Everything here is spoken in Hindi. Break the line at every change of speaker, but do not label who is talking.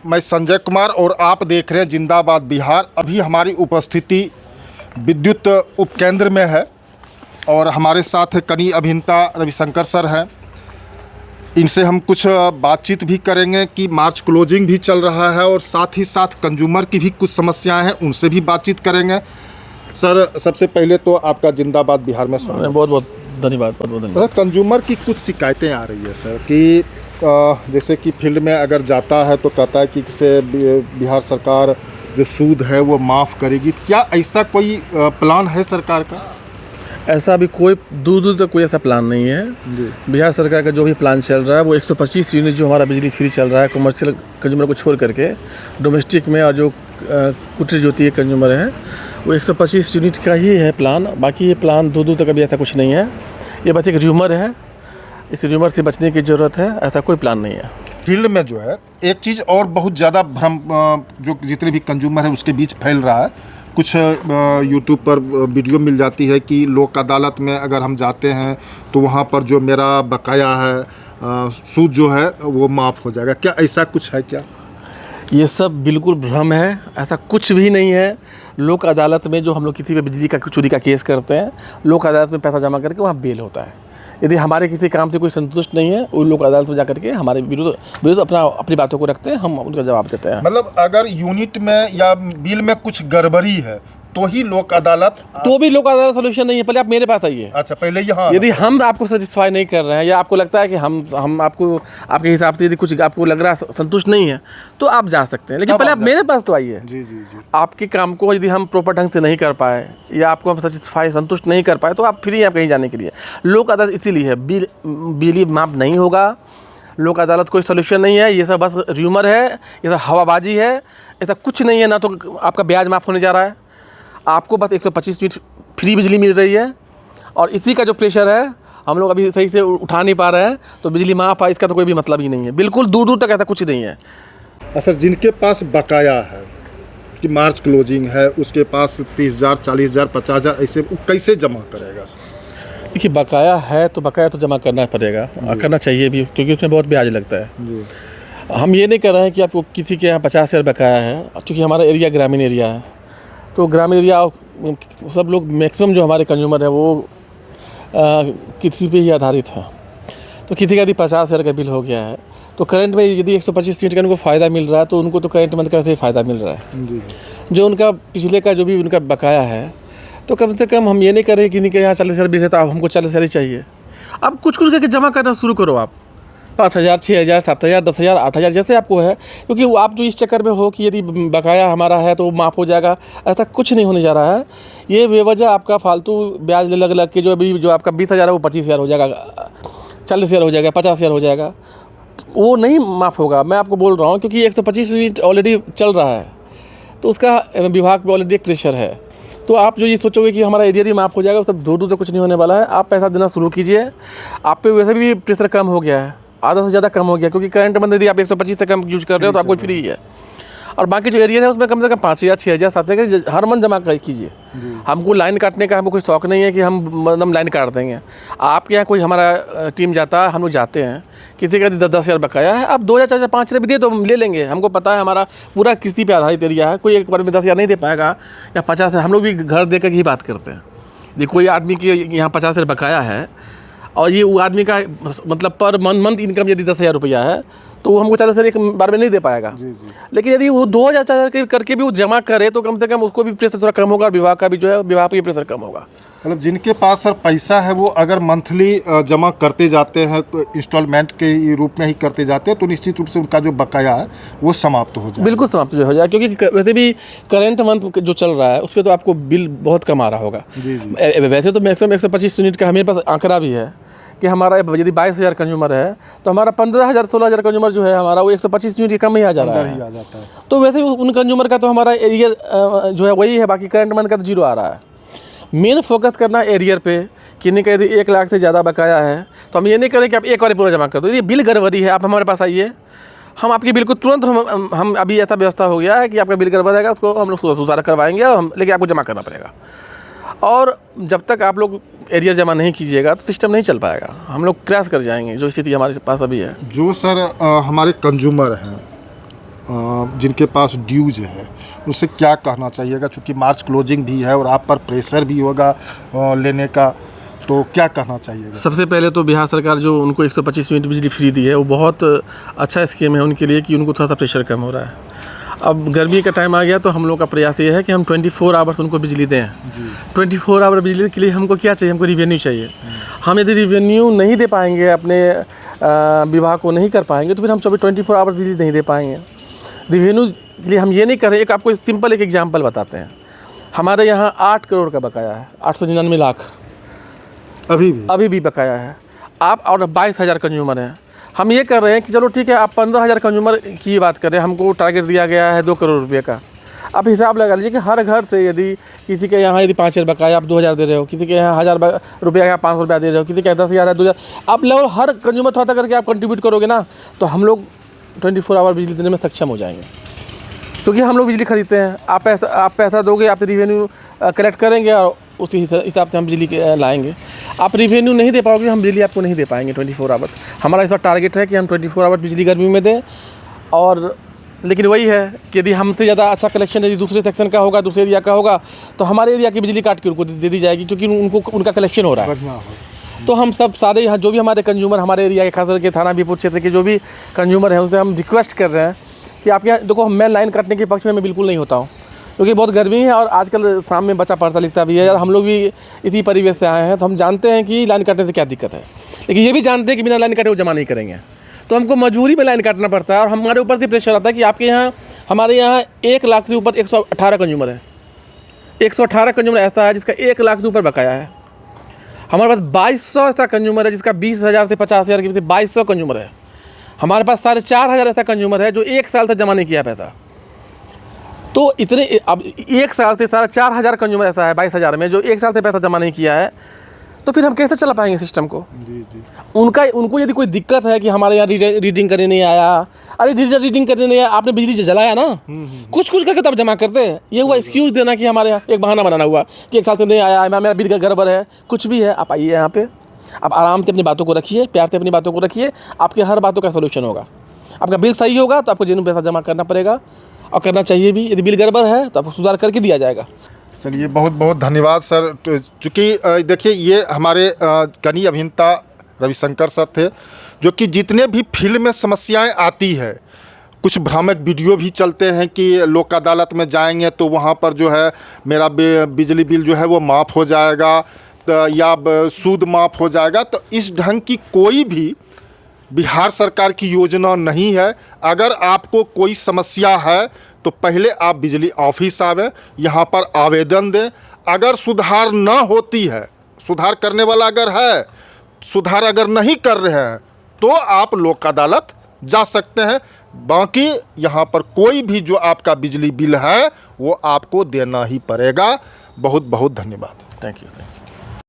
मैं संजय कुमार और आप देख रहे हैं जिंदाबाद बिहार। अभी हमारी उपस्थिति विद्युत उपकेंद्र में है और हमारे साथ कनीय अभियंता रविशंकर सर हैं। इनसे हम कुछ बातचीत भी करेंगे कि मार्च क्लोजिंग भी चल रहा है और साथ ही साथ कंज्यूमर की भी कुछ समस्याएं हैं, उनसे भी बातचीत करेंगे। सर, सबसे पहले तो आपका जिंदाबाद बिहार में स्वागत।
बहुत बहुत धन्यवाद।
कंज्यूमर की कुछ शिकायतें आ रही है सर कि जैसे कि फील्ड में अगर जाता है तो कहता है कि से बिहार सरकार जो सूद है वो माफ़ करेगी। क्या ऐसा कोई प्लान है सरकार का?
ऐसा अभी कोई दूर तक कोई ऐसा प्लान नहीं है जी। बिहार सरकार का जो भी प्लान चल रहा है वो 125 यूनिट जो हमारा बिजली फ्री चल रहा है कमर्शियल कंज्यूमर को छोड़ करके, डोमेस्टिक में और जो कुटीर ज्योति कंज्यूमर है वो 125 यूनिट का ही है प्लान। बाकी ये प्लान दूर तक अभी ऐसा कुछ नहीं है। ये बस एक र्यूमर है, इस र्यूमर से बचने की ज़रूरत है। ऐसा कोई प्लान नहीं है।
फील्ड में जो है एक चीज़ और बहुत ज़्यादा भ्रम जो जितने भी कंज्यूमर है उसके बीच फैल रहा है। कुछ यूट्यूब पर वीडियो मिल जाती है कि लोक अदालत में अगर हम जाते हैं तो वहाँ पर जो मेरा बकाया है सूद जो है वो माफ़ हो जाएगा। क्या ऐसा कुछ है क्या?
ये सब बिल्कुल भ्रम है, ऐसा कुछ भी नहीं है। लोक अदालत में जो हम लोग किसी भी बिजली का चोरी का केस करते हैं, लोक अदालत में पैसा जमा करके वहाँ बेल होता है। यदि हमारे किसी काम से कोई संतुष्ट नहीं है वो लोक अदालत में जाकर के हमारे विरुद्ध अपनी बातों को रखते हैं, हम उनका जवाब देते हैं।
मतलब अगर यूनिट में या बिल में कुछ गड़बड़ी है तो ही लोक अदालत,
तो भी लोक अदालत सोल्यूशन नहीं है। पहले आप मेरे पास आइए।
अच्छा, पहले यहाँ
यदि हम आपको सेटिस्फाई नहीं कर रहे हैं या आपको लगता है कि हम आपको आपके हिसाब से यदि कुछ आपको लग रहा है संतुष्ट नहीं है तो आप जा सकते हैं, लेकिन पहले आप मेरे पास तो आइए।
जी जी जी।
आपके काम को यदि हम प्रॉपर ढंग से नहीं कर पाए या आपको हम सेटिस्फाई संतुष्ट नहीं कर पाए तो आप फ्री हैं आप कहीं जाने के लिए। लोक अदालत इसीलिए है, बिजली माफ नहीं होगा। लोक अदालत कोई सोल्यूशन नहीं है। ये सब बस र्यूमर है, ये सब हवाबाजी है, ऐसा कुछ नहीं है। ना तो आपका ब्याज माफ़ होने जा रहा है, आपको बस 125 यूनिट फ्री बिजली मिल रही है और इसी का जो प्रेशर है हम लोग अभी सही से उठा नहीं पा रहे हैं, तो बिजली माफ़ है इसका तो कोई भी मतलब ही नहीं है। बिल्कुल दूर तक ऐसा कुछ नहीं है।
सर, जिनके पास बकाया है कि मार्च क्लोजिंग है, उसके पास 30,000, 40,000, 50,000 ऐसे कैसे जमा करेगा?
देखिए, बकाया है तो बकाया तो जमा करना पड़ेगा, करना चाहिए भी, क्योंकि उसमें बहुत ब्याज लगता है जी। हम ये नहीं कर रहे हैं कि आपको किसी के यहाँ 50,000 बकाया है, क्योंकि हमारा एरिया ग्रामीण एरिया है। तो ग्रामीण एरिया सब लोग मैक्सिमम जो हमारे कंज्यूमर है वो कृषि पे ही आधारित है। तो किसी का यदि 50,000 का बिल हो गया है तो करंट में यदि 125 यूनिट का उनको फ़ायदा मिल रहा है तो उनको तो करंट मंथ का से फ़ायदा मिल रहा है जी। जो उनका पिछले का जो भी उनका बकाया है तो कम से कम हम ये नहीं कर रहे कि इनके यहाँ 40,000 बिल है तो अब हमको 40,000 ही चाहिए। अब कुछ करके जमा करना शुरू करो आप, 5,000, 6,000, 7,000, 10,000, 8,000 जैसे आपको है, क्योंकि वो आप जो इस चक्कर में हो कि यदि बकाया हमारा है तो माफ़ हो जाएगा, ऐसा कुछ नहीं होने जा रहा है। ये बेवजह आपका फालतू ब्याज लग के जो अभी जो आपका 20,000 है वो 25,000 हो जाएगा, 40,000 हो जाएगा, 50,000 हो जाएगा, वो नहीं माफ़ होगा। मैं आपको बोल रहा हूँ क्योंकि 125 यूनिट ऑलरेडी चल रहा है तो उसका विभाग पर ऑलरेडी एक प्रेशर है। तो आप जो ये सोचोगे कि हमारा एरिया ही माफ़ हो जाएगा, सब दूर तक कुछ नहीं होने वाला है। आप पैसा देना शुरू कीजिए। आप पे वैसे भी प्रेशर कम हो गया है, आधा से ज़्यादा कम हो गया, क्योंकि करंट मंथ यदि आप 125 से कम यूज कर रहे हो तो आपको फ्री है। और बाकी जो एरिया है उसमें कम से कम 5,000, 6,000, 7,000 हर मंथ जमा कीजिए। हमको लाइन काटने का हमको कोई शौक नहीं है कि हम मतलब लाइन काट देंगे। आपके यहाँ कोई हमारा टीम जाता है, हम लोग जाते हैं, किसी का 10,000 बकाया है, आप 2,000, 4,000, 5,000 भी दे तो हम ले लेंगे। हमको पता है हमारा पूरा कृषि पे आधारित एरिया है, कोई एक बार में 10,000 नहीं दे पाएगा या 50,000। हम लोग भी घर दे कर ही बात करते हैं। यदि कोई आदमी की यहाँ 50,000 बकाया है और ये वो आदमी का मतलब पर मंथ इनकम यदि 10,000 रुपया है तो वो हमको 40,000 एक बार में नहीं दे पाएगा जी। लेकिन यदि वो 2,000, 4,000 करके भी वो जमा करे तो कम से कम उसको भी प्रेशर थोड़ा कम होगा और विभाग का भी जो है विभाग का भी प्रेशर कम होगा।
मतलब जिनके पास सर पैसा है वो अगर मंथली जमा करते जाते हैं तो इंस्टॉलमेंट के रूप में ही करते जाते हैं तो निश्चित रूप से उनका जो बकाया है वो समाप्त हो जाए।
बिल्कुल समाप्त हो जाए, क्योंकि वैसे भी करंट मंथ जो चल रहा है उस पर तो आपको बिल बहुत कम आ रहा होगा जी जी। वैसे तो मैक्सिमम 125 यूनिट का हमारे पास आंकड़ा भी है कि हमारा यदि 22,000 कंज्यूमर है तो हमारा 15,000, 16,000 कंज्यूमर जो है हमारा वो 125 यूनिट कम ही आ जा रहा है। तो वैसे उन कंज्यूमर का तो हमारा एरियर जो है वही है, बाकी करंट मंथ का तो जीरो आ रहा है। मेन फोकस करना एरियर पे कि नहीं, यदि 1 लाख से ज़्यादा बकाया है तो हम ये नहीं करें कि आप एक बार पूरा जमा कर दो। ये बिल गड़बड़ी है, आप हमारे पास आइए, हम आपके बिल को तुरंत हम अभी ऐसा व्यवस्था हो गया है कि आपका बिल गड़बड़ रहेगा उसको हम लोग सुधार करवाएंगे और लेकिन आपको जमा करना पड़ेगा। और जब तक आप लोग एरिया जमा नहीं कीजिएगा तो सिस्टम नहीं चल पाएगा, हम लोग क्रैश कर जाएंगे, जो स्थिति हमारे पास अभी है।
जो सर हमारे कंज्यूमर हैं जिनके पास ड्यूज है उससे क्या कहना चाहिएगा, चूँकि मार्च क्लोजिंग भी है और आप पर प्रेशर भी होगा लेने का, तो क्या कहना चाहिएगा?
सबसे पहले तो बिहार सरकार जो उनको 125 यूनिट बिजली फ्री दी है वो बहुत अच्छा स्कीम है उनके लिए कि उनको थोड़ा सा प्रेशर कम हो रहा है। अब गर्मी का टाइम आ गया तो हम लोग का प्रयास ये है कि हम 24 आवर्स उनको बिजली दें। 24 आवर बिजली के लिए हमको क्या चाहिए, हमको रिवेन्यू चाहिए। हम यदि रिवेन्यू नहीं दे पाएंगे, अपने विभाग को नहीं कर पाएंगे, तो फिर हम 24 आवर्स बिजली नहीं दे पाएंगे। रिवेन्यू के लिए हम ये नहीं कर रहे। एक आपको सिंपल एक एग्जाम्पल बताते हैं। हमारे यहाँ 8 करोड़ का बकाया है, 899 लाख अभी भी बकाया है। आप और 22,000 कंज्यूमर हैं। हम ये कर रहे हैं कि चलो ठीक है, आप 15,000 कंज्यूमर की बात करें, हमको टारगेट दिया गया है 2 करोड़ रुपये का। आप हिसाब लगा लीजिए कि हर घर से यदि किसी के यहाँ यदि 5,000 बकाया, आप 2,000 दे रहे हो, किसी के यहाँ 1,000 रुपया का 500 रुपया दे रहे हो, किसी के 10,000 है, 2,000, आप लेवल हर कंज्यूमर थोड़ा करके आप कंट्रीब्यूट करोगे ना, तो हम लोग 24 आवर बिजली देने में सक्षम हो जाएंगे। क्योंकि हम लोग बिजली खरीदते हैं, आप पैसा दोगे, आप रिवेन्यू कलेक्ट करेंगे और उसी हिसाब से हम बिजली लाएंगे। आप रिवेन्यू नहीं दे पाओगे, हम बिजली आपको नहीं दे पाएंगे 24 आवर्स। हमारा इस बार टारगेट है कि हम 24 आवर बिजली गर्मी में दें। और लेकिन वही है कि यदि हमसे ज़्यादा अच्छा कलेक्शन यदि दूसरे सेक्शन का होगा, दूसरे एरिया का होगा, तो हमारे एरिया की बिजली काट के उनको दे दी जाएगी, क्योंकि उनका कलेक्शन हो रहा है। तो हम सब सारे यहाँ जो भी हमारे कंज्यूमर, हमारे एरिया के खास करके थाना बीरपुर क्षेत्र के जो भी कंज्यूमर हैं, उनसे हम रिक्वेस्ट कर रहे हैं कि आप यहाँ देखो, मैं लाइन काटने के पक्ष में मैं बिल्कुल नहीं होता हूँ, क्योंकि बहुत गर्मी है और आजकल शाम में बच्चा पढ़ता लिखता भी है यार। हम लोग भी इसी परिवेश से आए हैं, तो हम जानते हैं कि लाइन काटने से क्या दिक्कत है, लेकिन ये भी जानते हैं कि बिना लाइन काटे वो जमा नहीं करेंगे। तो हमको मजबूरी में लाइन काटना पड़ता है और हमारे ऊपर से प्रेशर आता है कि आपके यहाँ, हमारे यहाँ 1 लाख से ऊपर 118 कंज्यूमर है। 118 कंज्यूमर ऐसा है जिसका 1 लाख से ऊपर बकाया है। हमारे पास 2200 ऐसा कंज्यूमर है जिसका 20,000 से 50,000 के बीच 2200 कंज्यूमर है। हमारे पास 4,500 ऐसा कंज्यूमर है जो 1 साल से जमा नहीं किया पैसा। तो इतने, अब 1 साल से 4,500 कंज्यूमर ऐसा है 22,000 में जो 1 साल से पैसा जमा नहीं किया है, तो फिर हम कैसे चला पाएंगे सिस्टम को? जी। उनको यदि कोई दिक्कत है कि हमारे यहाँ रीडिंग करने नहीं आया, अरे रीडिंग करने नहीं आया, आपने बिजली जलाया ना, कुछ करके तो आप जमा करते हैं। ये हुआ एक्सक्यूज़ देना कि हमारे यहाँ एक बहाना बनाना हुआ कि 1 साल से नहीं आया, मेरा बिल का गड़बड़ है, कुछ भी है। आप आइए यहाँ पे, आप आराम से अपनी बातों को रखिए, प्यार से अपनी बातों को रखिए, आपके हर बातों का सोल्यूशन होगा। आपका बिल सही होगा तो आपको जेन्युइन पैसा जमा करना पड़ेगा और करना चाहिए भी। यदि बिल गड़बड़ है तो आपको सुधार करके दिया जाएगा।
चलिए, बहुत बहुत धन्यवाद सर। चूँकि देखिए, ये हमारे कनीय अभियंता रविशंकर सर थे, जो कि जितने भी फील्ड में समस्याएं आती है, कुछ भ्रामक वीडियो भी चलते हैं कि लोक अदालत में जाएंगे तो वहाँ पर जो है मेरा बिजली बिल जो है वो माफ़ हो जाएगा या सूद माफ़ हो जाएगा। तो इस ढंग की कोई भी बिहार सरकार की योजना नहीं है। अगर आपको कोई समस्या है तो पहले आप बिजली ऑफिस आवें, यहाँ पर आवेदन दें। अगर सुधार न होती है, सुधार करने वाला अगर है, सुधार अगर नहीं कर रहे हैं, तो आप लोक अदालत जा सकते हैं। बाकी यहाँ पर कोई भी जो आपका बिजली बिल है वो आपको देना ही पड़ेगा। बहुत बहुत धन्यवाद।
Thank you.